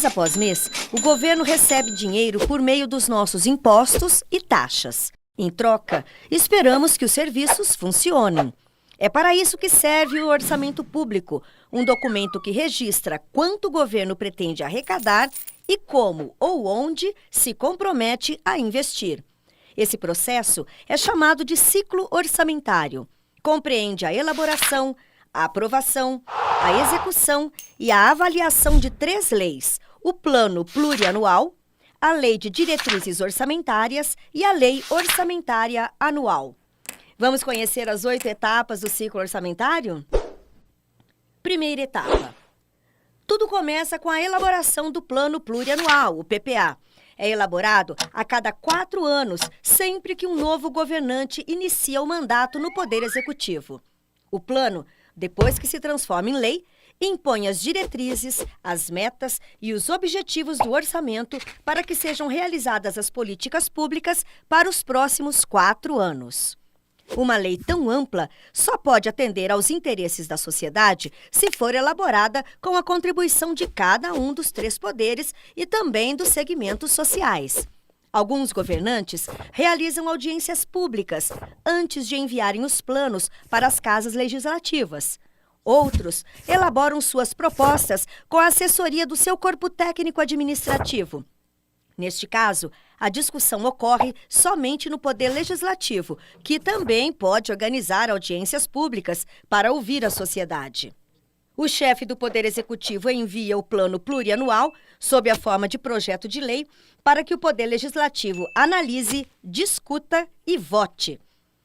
Mês após mês, o governo recebe dinheiro por meio dos nossos impostos e taxas. Em troca, esperamos que os serviços funcionem. É para isso que serve o orçamento público, um documento que registra quanto o governo pretende arrecadar e como ou onde se compromete a investir. Esse processo é chamado de ciclo orçamentário. Compreende a elaboração, a aprovação, a execução e a avaliação de 3 leis: o Plano Plurianual, a Lei de Diretrizes Orçamentárias e a Lei Orçamentária Anual. Vamos conhecer as 8 etapas do ciclo orçamentário? Primeira etapa. Tudo começa com a elaboração do Plano Plurianual, o PPA. É elaborado a cada 4 anos, sempre que um novo governante inicia o mandato no Poder Executivo. O plano, depois que se transforma em lei, impõe as diretrizes, as metas e os objetivos do orçamento para que sejam realizadas as políticas públicas para os próximos 4 anos. Uma lei tão ampla só pode atender aos interesses da sociedade se for elaborada com a contribuição de cada um dos 3 poderes e também dos segmentos sociais. Alguns governantes realizam audiências públicas antes de enviarem os planos para as casas legislativas. Outros elaboram suas propostas com a assessoria do seu corpo técnico-administrativo. Neste caso, a discussão ocorre somente no Poder Legislativo, que também pode organizar audiências públicas para ouvir a sociedade. O chefe do Poder Executivo envia o Plano Plurianual, sob a forma de projeto de lei, para que o Poder Legislativo analise, discuta e vote.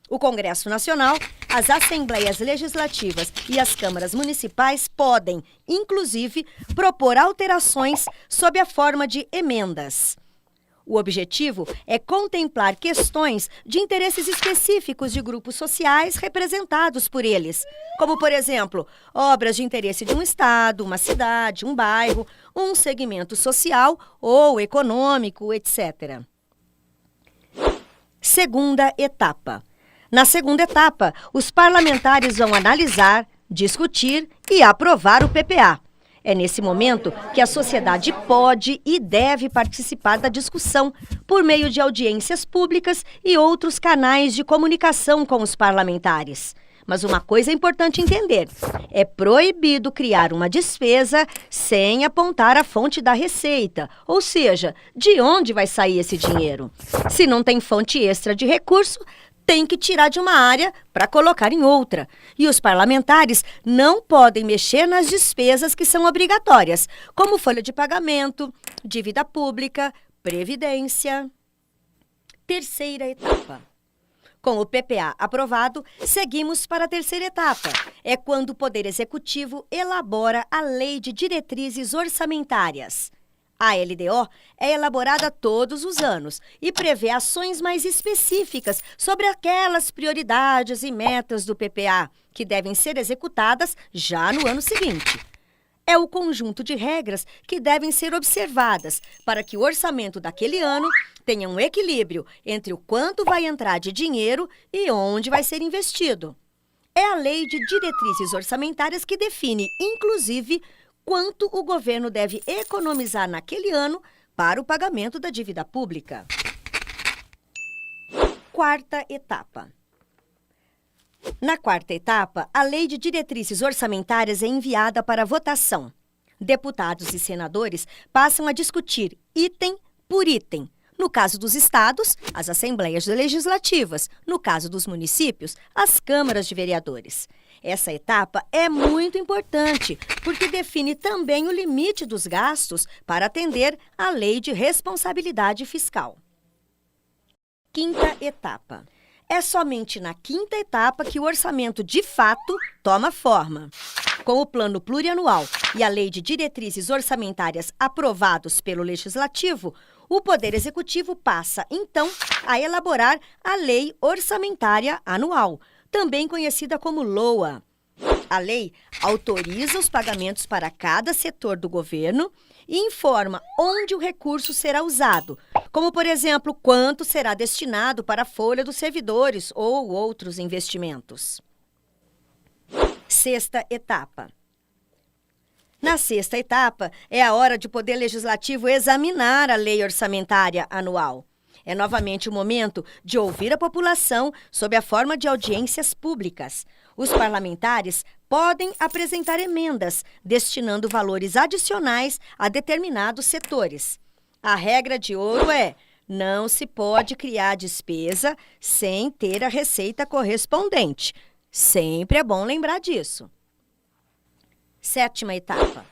O Congresso Nacional, as Assembleias Legislativas e as câmaras municipais podem, inclusive, propor alterações sob a forma de emendas. O objetivo é contemplar questões de interesses específicos de grupos sociais representados por eles, como, por exemplo, obras de interesse de um estado, uma cidade, um bairro, um segmento social ou econômico, etc. Segunda etapa. Na segunda etapa, os parlamentares vão analisar, discutir e aprovar o PPA. É nesse momento que a sociedade pode e deve participar da discussão por meio de audiências públicas e outros canais de comunicação com os parlamentares. Mas uma coisa é importante entender: é proibido criar uma despesa sem apontar a fonte da receita, ou seja, de onde vai sair esse dinheiro. Se não tem fonte extra de recurso, tem que tirar de uma área para colocar em outra. E os parlamentares não podem mexer nas despesas que são obrigatórias, como folha de pagamento, dívida pública, previdência. Terceira etapa. Com o PPA aprovado, seguimos para a terceira etapa. É quando o Poder Executivo elabora a Lei de Diretrizes Orçamentárias. A LDO é elaborada todos os anos e prevê ações mais específicas sobre aquelas prioridades e metas do PPA, que devem ser executadas já no ano seguinte. É o conjunto de regras que devem ser observadas para que o orçamento daquele ano tenha um equilíbrio entre o quanto vai entrar de dinheiro e onde vai ser investido. É a Lei de Diretrizes Orçamentárias que define, inclusive, quanto o governo deve economizar naquele ano para o pagamento da dívida pública. Quarta etapa. Na quarta etapa, a Lei de Diretrizes Orçamentárias é enviada para votação. Deputados e senadores passam a discutir item por item. No caso dos estados, as assembleias legislativas. No caso dos municípios, as câmaras de vereadores. Essa etapa é muito importante, porque define também o limite dos gastos para atender à Lei de Responsabilidade Fiscal. Quinta etapa. É somente na quinta etapa que o orçamento, de fato, toma forma. Com o Plano Plurianual e a Lei de Diretrizes Orçamentárias aprovados pelo Legislativo, o Poder Executivo passa, então, a elaborar a Lei Orçamentária Anual, também conhecida como LOA. A lei autoriza os pagamentos para cada setor do governo e informa onde o recurso será usado, como, por exemplo, quanto será destinado para a folha dos servidores ou outros investimentos. Sexta etapa. Na sexta etapa, é a hora de o Poder Legislativo examinar a lei orçamentária anual. É novamente o momento de ouvir a população sob a forma de audiências públicas. Os parlamentares podem apresentar emendas destinando valores adicionais a determinados setores. A regra de ouro é: não se pode criar despesa sem ter a receita correspondente. Sempre é bom lembrar disso. Sétima etapa.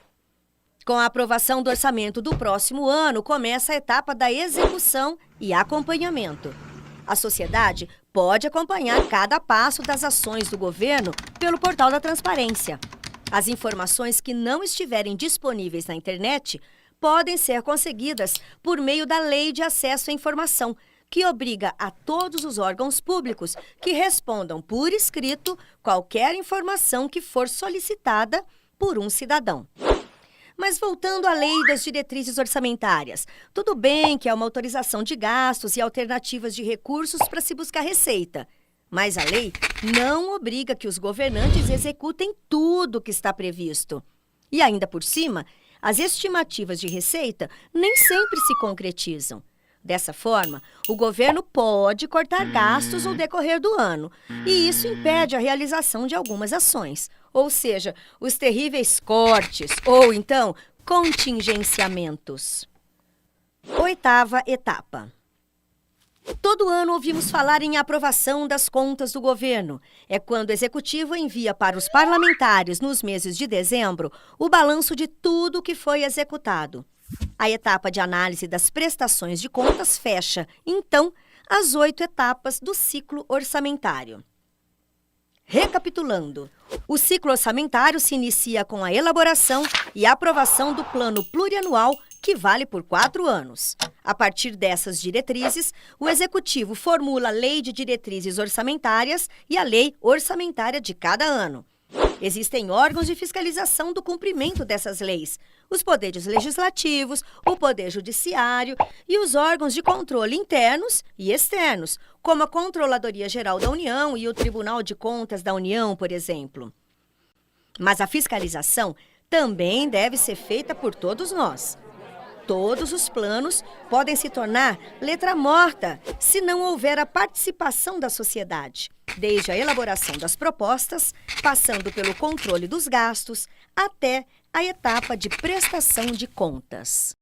Com a aprovação do orçamento do próximo ano, começa a etapa da execução e acompanhamento. A sociedade pode acompanhar cada passo das ações do governo pelo portal da transparência. As informações que não estiverem disponíveis na internet podem ser conseguidas por meio da Lei de Acesso à Informação, que obriga a todos os órgãos públicos que respondam por escrito qualquer informação que for solicitada por um cidadão. Mas voltando à lei das diretrizes orçamentárias, tudo bem que há uma autorização de gastos e alternativas de recursos para se buscar receita. Mas a lei não obriga que os governantes executem tudo o que está previsto. E ainda por cima, as estimativas de receita nem sempre se concretizam. Dessa forma, o governo pode cortar gastos no decorrer do ano, e isso impede a realização de algumas ações, ou seja, os terríveis cortes ou, então, contingenciamentos. Oitava etapa. Todo ano ouvimos falar em aprovação das contas do governo. É quando o Executivo envia para os parlamentares, nos meses de dezembro, o balanço de tudo o que foi executado. A etapa de análise das prestações de contas fecha, então, as 8 etapas do ciclo orçamentário. Recapitulando, o ciclo orçamentário se inicia com a elaboração e aprovação do plano plurianual, que vale por 4 anos. A partir dessas diretrizes, o Executivo formula a Lei de Diretrizes Orçamentárias e a Lei Orçamentária de cada ano. Existem órgãos de fiscalização do cumprimento dessas leis: os poderes legislativos, o poder judiciário e os órgãos de controle internos e externos, como a Controladoria Geral da União e o Tribunal de Contas da União, por exemplo. Mas a fiscalização também deve ser feita por todos nós. Todos os planos podem se tornar letra morta se não houver a participação da sociedade, desde a elaboração das propostas, passando pelo controle dos gastos, até a etapa de prestação de contas.